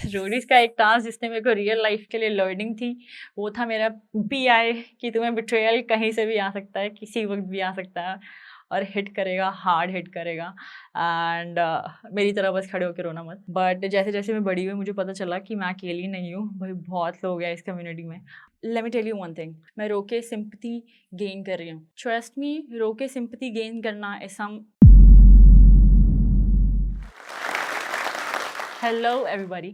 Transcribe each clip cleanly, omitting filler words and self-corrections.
Roadies का एक task जिसने मेरे को रियल लाइफ़ के लिए लर्निंग थी, वो था मेरा पीआई कि तुम्हें बिट्रेयल कहीं से भी आ सकता है, किसी वक़्त भी आ सकता है और हिट करेगा, हार्ड हिट करेगा एंड मेरी तरह बस खड़े होके रोना मत। बट जैसे-जैसे मैं बड़ी हुई मुझे पता चला कि मैं अकेली नहीं हूँ, भाई बहुत लोग हैं इस कम्युनिटी में। Let me tell you one thing, मैं रो के सिम्पैथी गेन कर रही हूँ। ट्रस्ट मी, रो के सिम्पैथी गेन करना is some Hello, everybody.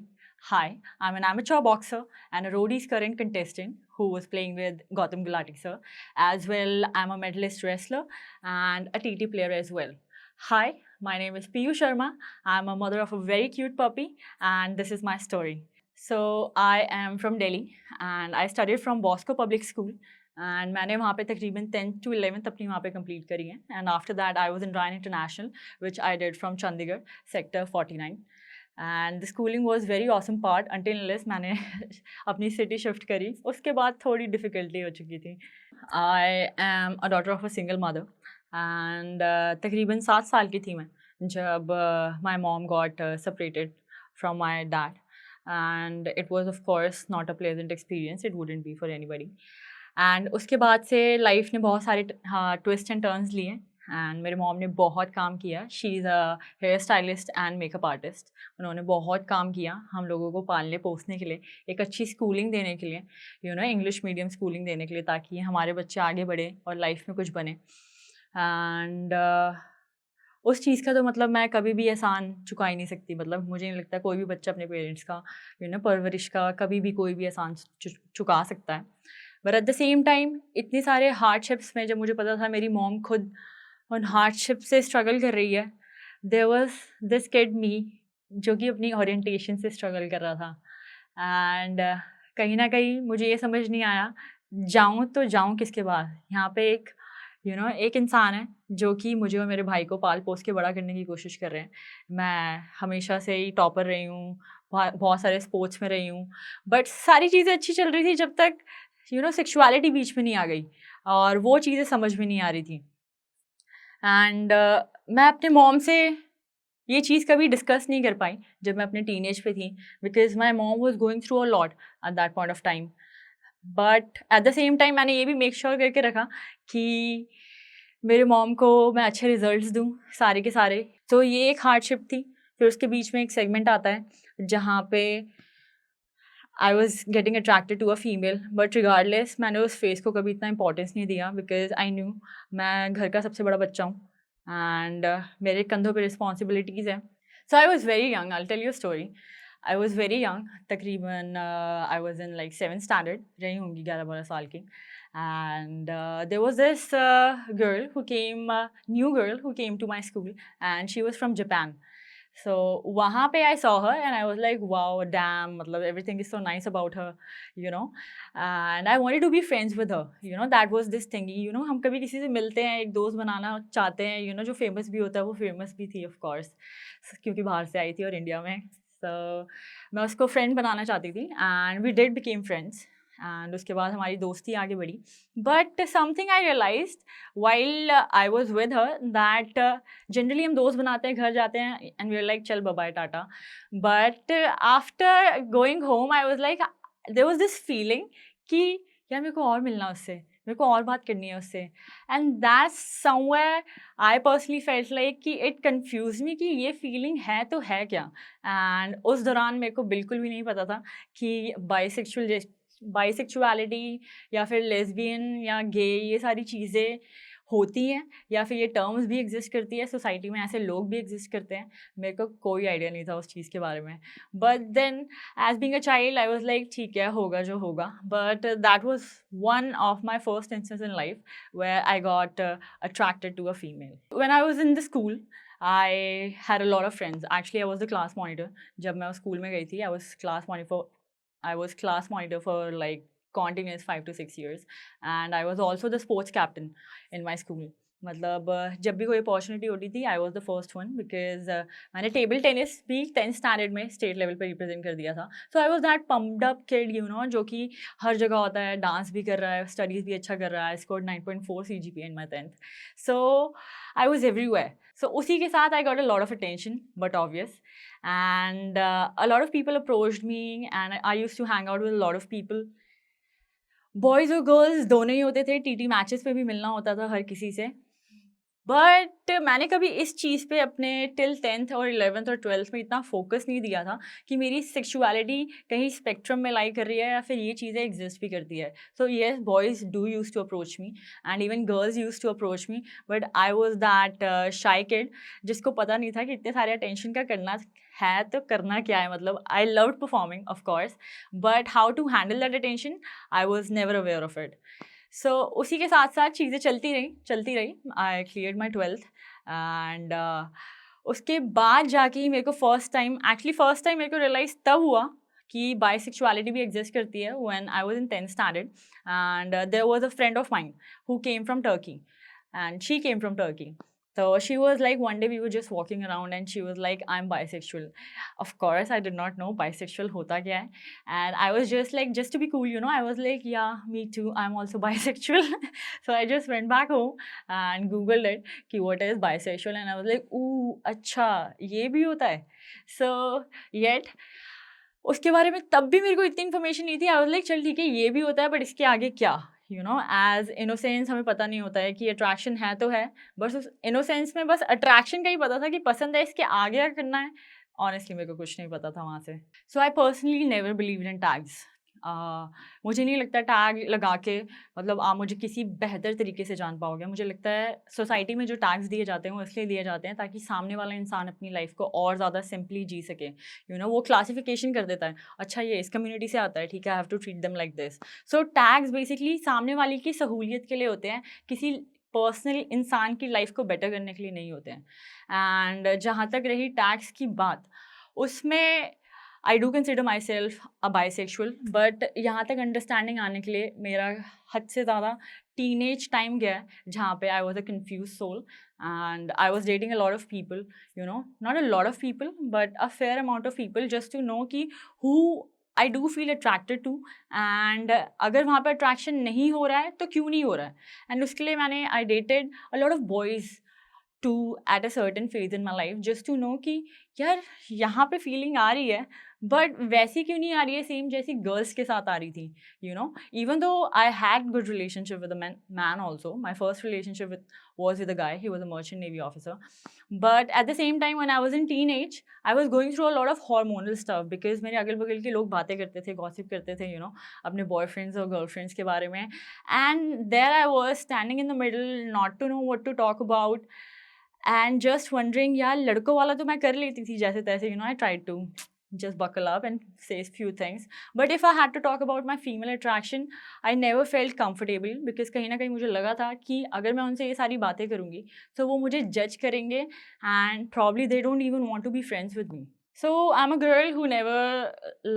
Hi, I'm an amateur boxer and a Roadies current contestant who was playing with Gautam Gulati sir. As well, I'm a medalist wrestler and a TT player as well. Hi, my name is Piyu Sharma. I'm a mother of a very cute puppy and this is my story. So, I am from Delhi and I studied from Bosco Public School. And मैंने वहाँ पे तकरीबन 10th to 11th अपनी वहाँ पे complete करी है and after that I was in royal international which I did from Chandigarh sector 49 and the schooling was very awesome part until unless मैंने अपनी सिटी शिफ्ट करी, उसके बाद थोड़ी डिफ़िकल्टी हो चुकी थी। I am a daughter of a single mother and तकरीबन 7 साल की थी मैं जब my mom got separated from my dad and it was of course not a pleasant experience, it wouldn't be for anybody. And उसके बाद से life ने बहुत सारे ट्विस्ट एंड टर्न्स लिए एंड मेरे मॉम ने बहुत काम किया। She is a hair stylist and makeup artist. उन्होंने बहुत काम किया हम लोगों को पालने पोसने के लिए, एक अच्छी स्कूलिंग देने के लिए, इंग्लिश मीडियम स्कूलिंग देने के लिए, ताकि हमारे बच्चे आगे बढ़े और लाइफ में कुछ बने। एंड उस चीज़ का तो मतलब मैं कभी भी एहसान चुका ही नहीं सकती। मतलब मुझे नहीं लगता कोई भी बच्चा अपने पेरेंट्स का परवरिश का कभी भी कोई भी एहसान चुका सकता है। But at the same time इतने सारे हार्डशिप्स में जब मुझे पता था मेरी मॉम खुद उन हार्डशिप से स्ट्रगल कर रही है, there was this kid me जो कि अपनी ओरिएंटेशन से स्ट्रगल कर रहा था। एंड कहीं ना कहीं मुझे ये समझ नहीं आया जाऊँ तो जाऊँ किसके पास। यहाँ पे एक एक इंसान है जो कि मुझे और मेरे भाई को पाल पोस के बड़ा करने की कोशिश कर रहे हैं। मैं हमेशा से ही टॉपर रही हूँ, बहुत सारे स्पोर्ट्स में रही हूँ, बट सारी चीज़ें अच्छी चल रही थी जब तक सेक्सुअलिटी बीच में नहीं आ गई और वो चीज़ें समझ में नहीं आ रही थी। एंड मैं अपने मॉम से ये चीज़ कभी डिस्कस नहीं कर पाई जब मैं अपने टीनेज पे थी, because my mom was going through a lot at that point of time. But at the same time मैंने ये भी मेक श्योर करके रखा कि मेरे मॉम को मैं अच्छे रिजल्ट्स दूँ सारे के सारे। तो ये एक हार्डशिप थी। फिर उसके बीच में एक सेगमेंट आता है जहाँ पे I was getting attracted to a female, but regardless मैंने उस फेस को कभी इतना इंपॉर्टेंस नहीं दिया, बिकॉज आई न्यू मैं घर का सबसे बड़ा बच्चा हूँ एंड मेरे कंधों पे रिस्पॉन्सिबिलिटीज़ हैं। So I was very young, I tell you story. I was very young, तकरीबन I was in like 7th standard रही होंगी, 11-12 साल की। And there was this girl who came, new girl who came to my school and she was from Japan. So वहाँ पे I saw her and I was like wow damn, मतलब everything is so nice about her, you know and I wanted to be friends with her, that was this thing, हम कभी किसी से मिलते हैं, एक दोस्त बनाना चाहते हैं, जो फेमस भी होता है वो फेमस भी थी ऑफ कोर्स, क्योंकि बाहर से आई थी और इंडिया में। so मैं उसको फ्रेंड बनाना चाहती थी and we did become friends and उसके बाद हमारी दोस्ती आगे बढ़ी। But something I realized while I was with her that generally हम दोस्त बनाते हैं, घर जाते हैं एंड वी आर लाइक चल bye tata, but after going home I was like there was this feeling कि यार मेरे को और मिलना उससे, मेरे को और बात करनी है उससे। And that's somewhere I personally felt like कि इट कंफ्यूज मी कि ये फीलिंग है तो है क्या। एंड उस दौरान मेरे को बिल्कुल भी नहीं पता था कि बाइसेक्चुअलिटी या फिर लेस्बियन या गे ये सारी चीज़ें होती हैं या फिर ये टर्म्स भी एग्जिस्ट करती है, सोसाइटी में ऐसे लोग भी एग्जिस्ट करते हैं। मेरे को कोई आइडिया नहीं था उस चीज़ के बारे में। But then as being a child I was like ठीक है, होगा जो होगा। But that was one of my first instance in life where I got attracted to a female. When I was in the school I had a lot of friends. Actually I was the class monitor. जब मैं उस school में गई थी I was class monitor for like continuous 5 to 6 years, and I was also the sports captain in my school. मतलब जब भी कोई अपॉर्चुनिटी होती थी I was the first one because मैंने टेबल टेनिस भी 10th स्टैंडर्ड में स्टेट लेवल पर रिप्रेजेंट कर दिया था. So I was that pumped up kid you know, जो कि हर जगह होता है, डांस भी कर रहा है, स्टडीज़ भी अच्छा कर रहा है. I scored 9.4 CGPA in my 10th. So I was everywhere. So उसी के साथ I got a lot of attention, but obvious. And a lot of people approached me and I used to hang out with a lot of people. Boys और girls दोनों ही होते थे, TT matches पे भी मिलना होता था हर किसी से. बट मैंने कभी इस चीज़ पे अपने टिल 10th और 11th और 12th में इतना फोकस नहीं दिया था कि मेरी सेक्सुअलिटी कहीं स्पेक्ट्रम में लाई कर रही है या फिर ये चीज़ें एग्जिस्ट भी करती है. So yes, boys do use to approach me and even girls use to approach me, but I was that shy kid जिसको पता नहीं था कि इतने सारे अटेंशन का करना है तो करना क्या है. मतलब I loved performing of course, but how to handle that attention I was never aware of it. So उसी के साथ साथ चीज़ें चलती रही. आई क्लियर्ड माई 12th एंड उसके बाद जाके ही मेरे को फर्स्ट टाइम मेरे को रियलाइज़ तब हुआ कि बाइसेक्सुअलिटी भी एग्जिस्ट करती है. When I was in 10th standard and there was a friend of mine who came from Turkey and she came from Turkey. So she was like, one day we were just walking around and she was like, I'm bisexual. Of course, I did not know bisexual hota kya hai. And I was just like, just to be cool, you know, I was like, yeah, me too, I'm also bisexual. So I just went back home and Googled it, ki what is bisexual, and I was like, ooh, acha, ye bhi hota hai. So, yet, उसके बारे में तब भी मेरे को इतनी information नहीं थी. आई वाज लाइक, चल ठीक है, ये भी होता है, बट इसके आगे क्या, यू नो. एज इनोसेंस हमें पता नहीं होता है कि अट्रैक्शन है तो है, बस उस इनोसेंस में बस अट्रैक्शन का ही पता था कि पसंद है, इसके आगे क्या करना है ऑनेस्टली मेरे को कुछ नहीं पता था वहाँ से. So I personally never believe in tags. मुझे नहीं लगता टैग लगा के मतलब आप मुझे किसी बेहतर तरीके से जान पाओगे. मुझे लगता है सोसाइटी में जो टैग्स दिए जाते हैं वो इसलिए दिए जाते हैं ताकि सामने वाला इंसान अपनी लाइफ को और ज़्यादा सिंपली जी सके. यू नो, वो क्लासिफिकेशन कर देता है, अच्छा ये इस कम्युनिटी से आता है, ठीक है, I have to treat them like this. So tags basically सामने वाले की सहूलियत के लिए होते हैं, किसी पर्सनल इंसान की लाइफ को बेटर करने के लिए नहीं होते हैं. एंड जहाँ तक रही टैग्स की बात, उसमें I do consider my self a bisexual, but यहाँ तक अंडरस्टैंडिंग आने के लिए मेरा हद से ज़्यादा टीनेज टाइम गया है जहाँ पे I was a confuse soul and I was dating a lot of people, you know, not a lot of people but a fair amount of people just to know कि who I do feel attracted to. And अगर वहाँ पर attraction नहीं हो रहा है तो क्यों नहीं हो रहा है. एंड उसके लिए मैंने I dated a lot of boys to at a certain phase in my life just to know कि यार यहाँ पे फीलिंग आ रही है, बट वैसी क्यों नहीं आ रही है सेम जैसी गर्ल्स के साथ आ रही थी. You know, even though I had good relationship with a man also. My first relationship with was with a guy, he was a merchant navy officer. But at the same time when I was in teen age I was going through a lot of hormonal stuff because मेरे अगल बगल के लोग बातें करते थे, gossip करते थे, यू नो, अपने बॉयफ्रेंड्स और गर्लफ्रेंड्स के बारे में. And there I was standing in the middle not to know what to talk about and just wondering, यार लड़कों वाला तो मैं कर लेती थी जैसे तैसे, you know, I tried to just buckle up and say a few things. But if I had to talk about my female attraction, I never felt comfortable because कहीं ना कहीं मुझे लगा था कि अगर मैं उनसे ये सारी बातें करूँगी तो वो मुझे जज करेंगे and probably they don't even want to be friends with me. So I'm a girl who never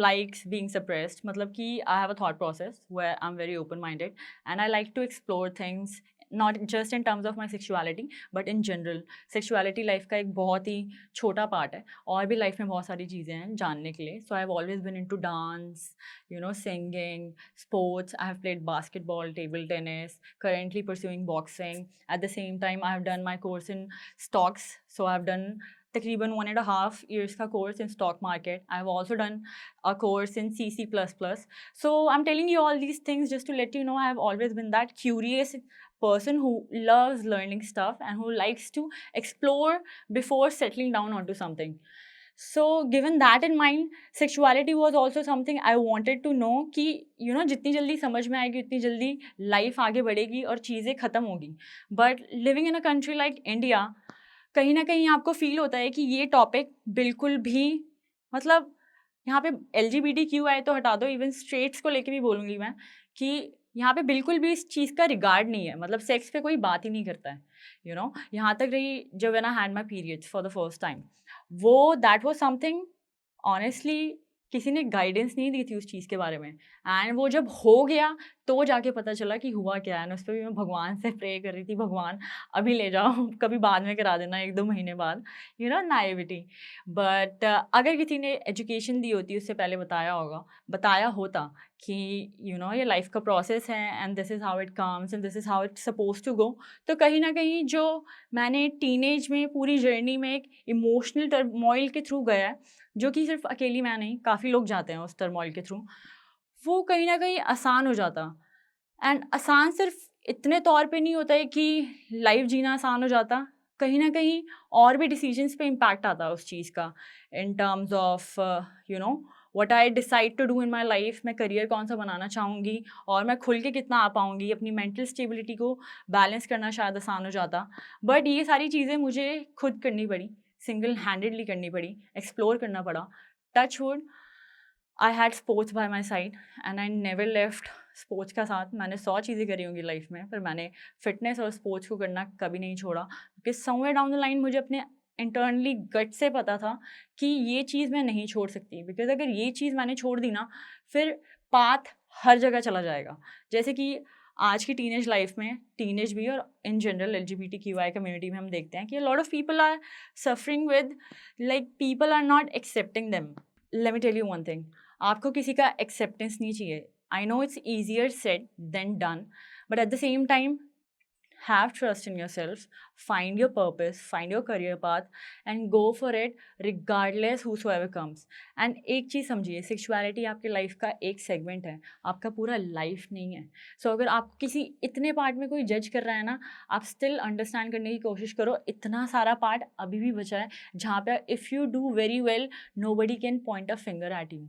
likes being suppressed. मतलब कि I have a thought process where I'm very open-minded and I like to explore things not just in terms of my sexuality but in general. Sexuality life का एक बहुत ही छोटा part है, और भी life में बहुत सारी चीज़ें हैं जानने के लिए. So I have always been into dance, you know, singing, sports. I have played basketball, table tennis, currently pursuing boxing. At the same time, I have done my course in stocks. So I have done तकरीबन 1.5 years का course in stock market. I have also done a course in CC++. So I'm telling you all these things just to let you know I have always been that curious person who loves learning stuff and who likes to explore before settling down onto something. So given that in mind, sexuality was also something I wanted to know कि you know जितनी जल्दी समझ में आएगी उतनी जल्दी life आगे बढ़ेगी और चीज़ें ख़त्म होगी. But living in a country like India, कहीं ना कहीं आपको फील होता है कि ये टॉपिक बिल्कुल भी, मतलब यहाँ पे LGBTQI तो हटा दो, इवन स्ट्रेट्स को लेके भी बोलूँगी मैं कि यहाँ पे बिल्कुल भी इस चीज़ का रिगार्ड नहीं है. मतलब सेक्स पे कोई बात ही नहीं करता है, यू नो. यहाँ तक रही जब when I had my periods for the first time, वो दैट वाज समथिंग ऑनेस्टली किसी ने गाइडेंस नहीं दी थी उस चीज़ के बारे में। एंड वो जब हो गया तो जाके पता चला कि हुआ क्या है। उस पर भी मैं भगवान से प्रे कर रही थी, भगवान अभी ले जाओ, कभी बाद में करा देना 1-2 महीने बाद, नाइविटी। बट अगर किसी ने एजुकेशन दी होती, उससे पहले बताया होता कि ये लाइफ का प्रोसेस है and this is how it comes and this is how it's suppose to go, तो कहीं ना कहीं जो मैंने टीनेज में पूरी जर्नी में एक इमोशनल टर्मोइल के थ्रू गया है, जो कि सिर्फ अकेली मैं नहीं, काफ़ी लोग जाते हैं उस टर्मोइल के थ्रू, वो कहीं ना कहीं आसान हो जाता। एंड आसान सिर्फ इतने तौर पे नहीं होता है कि लाइफ जीना आसान हो जाता, कहीं ना कहीं और भी डिसीजंस पे इम्पैक्ट आता है उस चीज़ का, in terms of you know what I decide to do in my life, मैं करियर कौन सा बनाना चाहूँगी और मैं खुल के कितना आ पाऊँगी, अपनी मेंटल स्टेबिलिटी को बैलेंस करना शायद आसान हो जाता। बट ये सारी चीज़ें मुझे खुद करनी पड़ी, सिंगल हैंडेडली करनी पड़ी, एक्सप्लोर करना पड़ा। Touch wood, I had sports bye my side and I never left sports का साथ। मैंने 100 चीज़ें करी होंगी लाइफ में, पर मैंने फिटनेस और स्पोर्ट्स को करना कभी नहीं छोड़ा, क्योंकि समवेयर डाउन द लाइन मुझे अपने इंटरनली गट से पता था कि ये चीज़ मैं नहीं छोड़ सकती, बिकॉज अगर ये चीज़ मैंने छोड़ दी ना, फिर पाथ हर जगह चला जाएगा। जैसे कि आज की टीनेज लाइफ में, टीनेज भी और इन जनरल LGBTQI कम्युनिटी में हम देखते हैं कि lot of people are suffering with, like people are not accepting them. Let me tell you one thing, आपको किसी का एक्सेप्टेंस नहीं चाहिए। I know it's easier said than done, but at the same time have trust in yourself, find your purpose, find your career path and go for it regardless whosoever comes. And एक चीज़ समझिए, sexuality आपके life का एक segment है, आपका पूरा life नहीं है। सो अगर आप किसी इतने पार्ट में कोई जज कर रहा है ना, आप स्टिल अंडरस्टैंड करने की कोशिश करो, इतना सारा पार्ट अभी भी बचा है जहाँ पे if you do very well nobody can point a finger at you.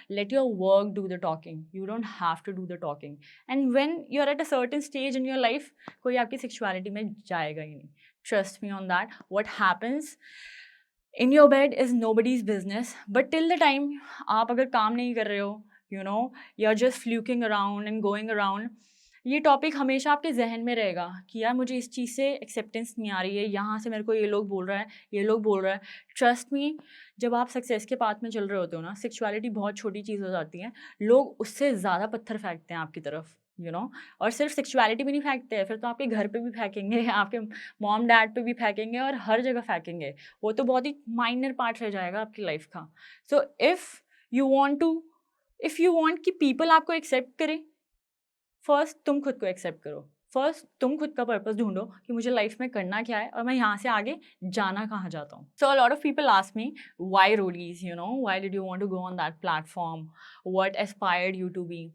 Let your work do the talking, you don't have to do the talking. And when you're at a certain stage in your life, कोई आपकी sexuality में जाएगा ही नहीं। Trust me on that, what happens in your bed is nobody's business, but till the time आप अगर काम नहीं कर रहे हो, you are just fluking around and going around, ये टॉपिक हमेशा आपके जहन में रहेगा कि यार मुझे इस चीज़ से एक्सेप्टेंस नहीं आ रही है, यहाँ से मेरे को ये लोग बोल रहा है, ये लोग बोल रहा है। ट्रस्ट मी, जब आप सक्सेस के पाथ में चल रहे होते हो ना, सेक्सुअलिटी बहुत छोटी चीज़ हो जाती है, लोग उससे ज़्यादा पत्थर फेंकते हैं आपकी तरफ, और सिर्फ सेक्सुअलिटी भी नहीं फेंकते हैं, फिर तो आपके घर पे भी फेंकेंगे, आपके मॉम डैड पे भी फेंकेंगे और हर जगह फेंकेंगे। वो तो बहुत ही माइनर पार्ट रह जाएगा आपकी लाइफ का। सो इफ़ यू वांट कि पीपल आपको एक्सेप्ट करें, फर्स्ट तुम खुद को एक्सेप्ट करो। फर्स्ट तुम खुद का पर्पस ढूंढो कि मुझे लाइफ में करना क्या है और मैं यहाँ से आगे जाना कहाँ चाहता हूँ। So a lot of people ask me why Roadies, why did you want to go on that platform, what aspired you to be.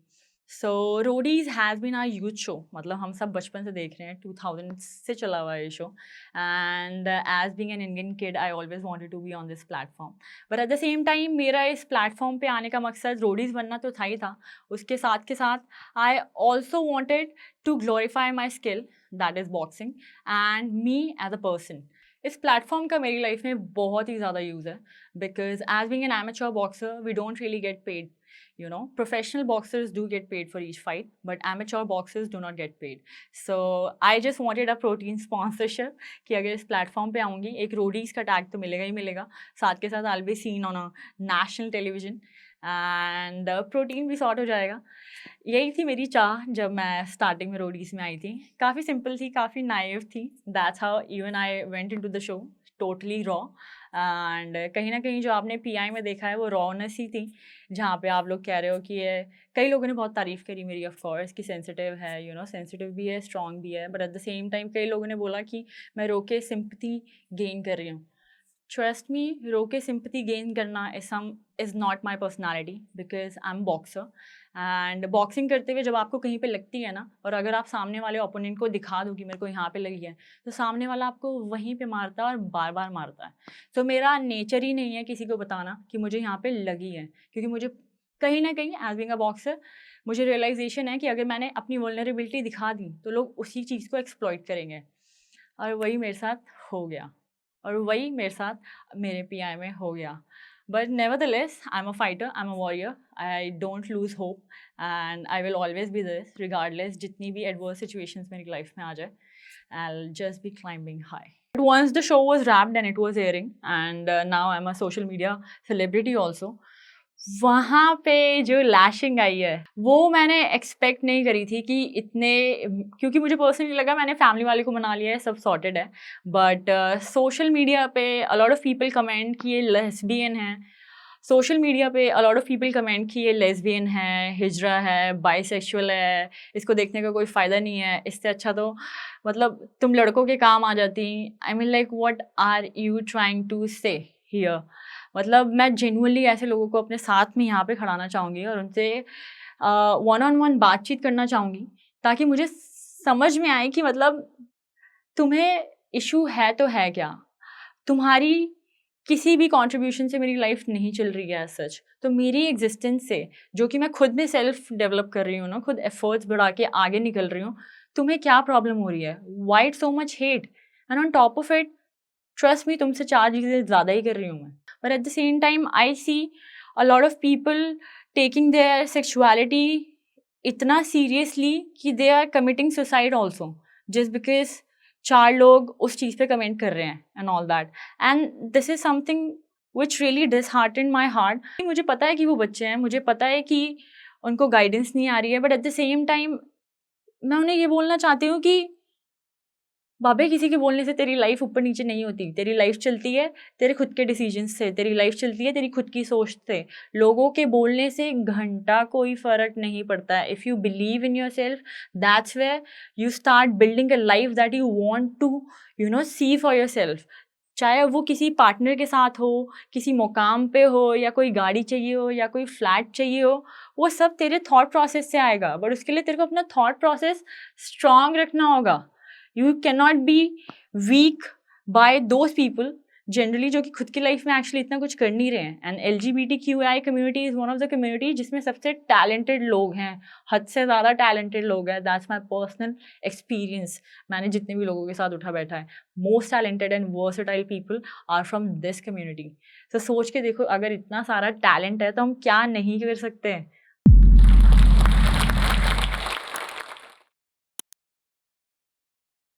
So Roadies has been our youth show, मतलब हम सब बचपन से देख रहे हैं, 2000 से चला हुआ है ये show, and as being an Indian kid I always wanted to be on this platform. But at the same time मेरा इस प्लेटफॉर्म पे आने का मकसद रोडीज बनना तो था ही था, उसके साथ के साथ I also wanted to glorify my skill, that is boxing, and me as a person. इस प्लेटफॉर्म का मेरी लाइफ में बहुत ही ज़्यादा यूज़ है, because as being an amateur boxer we don't really get paid. Professional boxers do get paid for each fight, but amateur boxers do not get paid. So I just wanted a protein sponsorship कि अगर इस platform पे आऊँगी, एक Roadies का tag तो मिलेगा ही मिलेगा, साथ के साथ I'll be seen on a national television and protein भी सॉर्ट हो जाएगा। यही थी मेरी चाह जब मैं स्टार्टिंग में रोडीज़ में आई थी। काफ़ी सिंपल थी, काफ़ी नाइव थी। That's how even I went into the show, totally raw. And कहीं ना कहीं जो आपने पीआई में देखा है वो रॉनेस ही थी, जहाँ पे आप लोग कह रहे हो कि ये, कई लोगों ने बहुत तारीफ़ करी मेरी ऑफ कोर्स कि सेंसिटिव है, सेंसिटिव भी है, स्ट्रॉन्ग भी है, but at the same time कई लोगों ने बोला कि मैं रो के सिंपथी गेन कर रही हूँ। ट्रस्ट मी, रो के सिंपथी गेन करना is not my personality, because I am boxer. And boxing करते हुए जब आपको कहीं पे लगती है ना, और अगर आप सामने वाले ओपोनेंट को दिखा दो कि मेरे को यहाँ पे लगी है, तो सामने वाला आपको वहीं पे मारता है और बार बार मारता है। तो मेरा नेचर ही नहीं है किसी को बताना कि मुझे यहाँ पे लगी है, क्योंकि मुझे कहीं ना कहीं एज बीइंग अ बॉक्सर मुझे रियलाइजेशन है कि अगर मैंने अपनी वल्नरेबिलिटी दिखा दी तो लोग उसी चीज़ को एक्सप्लॉइट करेंगे, और वही मेरे साथ हो गया, और वही मेरे साथ मेरे पीआई में हो गया। But nevertheless I am a fighter, I am a warrior, I don't lose hope and I will always be this regardless जितनी भी एडवर्स सिचुएशंस मेरी लाइफ में आ जाए। I'll just be climbing high. But once the show was wrapped and it was airing, and now I'm a social media celebrity also. वहाँ पे जो lashing आई है वो मैंने एक्सपेक्ट नहीं करी थी कि इतने, क्योंकि मुझे पर्सनली लगा मैंने फैमिली वाले को मना लिया है, सब सॉर्टेड है। बट सोशल मीडिया पे अ लॉट ऑफ पीपल कमेंट कि ये लेस्बियन है, सोशल मीडिया पे अ लॉट ऑफ पीपल कमेंट कि ये लेस्बियन है, हिजड़ा है, बाइसेक्सुअल है, इसको देखने का कोई फ़ायदा नहीं है, इससे अच्छा तो मतलब तुम लड़कों के काम आ जाती। I mean like what are you trying to say here. मतलब मैं जेन्युइनली ऐसे लोगों को अपने साथ में यहाँ पे खड़ाना चाहूँगी और उनसे वन ऑन वन बातचीत करना चाहूँगी, ताकि मुझे समझ में आए कि मतलब तुम्हें इशू है तो है क्या? तुम्हारी किसी भी कंट्रीब्यूशन से मेरी लाइफ नहीं चल रही है एज़ सच। तो मेरी एग्ज़िस्टेंस से, जो कि मैं खुद में सेल्फ डेवलप कर रही हूँ ना, खुद एफर्ट्स बढ़ा के आगे निकल रही हूँ, तुम्हें क्या प्रॉब्लम हो रही है? Why so much hate? And on top of it, trust me, तुमसे 4 चीज़ें ज़्यादा ही कर रही हूँ मैं। But at the same time I see a lot of people taking their sexuality इतना सीरियसली कि they are committing suicide also, just because 4 लोग उस चीज़ पे कमेंट कर रहे हैं and all that. And this is something which really disheartened my heart. मुझे पता है कि वो बच्चे हैं, मुझे पता है कि उनको गाइडेंस नहीं आ रही है, but at the same time मैं उन्हें ये बोलना चाहती हूँ कि बाबे, किसी के बोलने से तेरी लाइफ ऊपर नीचे नहीं होती। तेरी लाइफ चलती है तेरे खुद के डिसीजंस से, तेरी लाइफ चलती है तेरी खुद की सोच से। लोगों के बोलने से घंटा कोई फ़र्क नहीं पड़ता है। If you believe in yourself, that's where you start building a life that you want to see for yourself. चाहे वो किसी पार्टनर के साथ हो, किसी मुकाम पे हो, या कोई गाड़ी चाहिए हो, या कोई फ्लैट चाहिए हो, वो सब तेरे थॉट प्रोसेस से आएगा। बट उसके लिए तेरे को अपना थॉट प्रोसेस स्ट्रॉन्ग रखना होगा। You can not be weak by those people generally, जो कि खुद की लाइफ में एक्चुअली इतना कुछ कर नहीं रहे हैं। And LGBTQI community is one of the community जिसमें सबसे टैलेंटेड लोग हैं, हद से ज़्यादा टैलेंटेड लोग हैं। That's my personal experience. मैंने जितने भी लोगों के साथ उठा बैठा है, most talented and versatile people are from this community. तो सोच के देखो, अगर इतना सारा टैलेंट है तो हम क्या नहीं कर सकते हैं।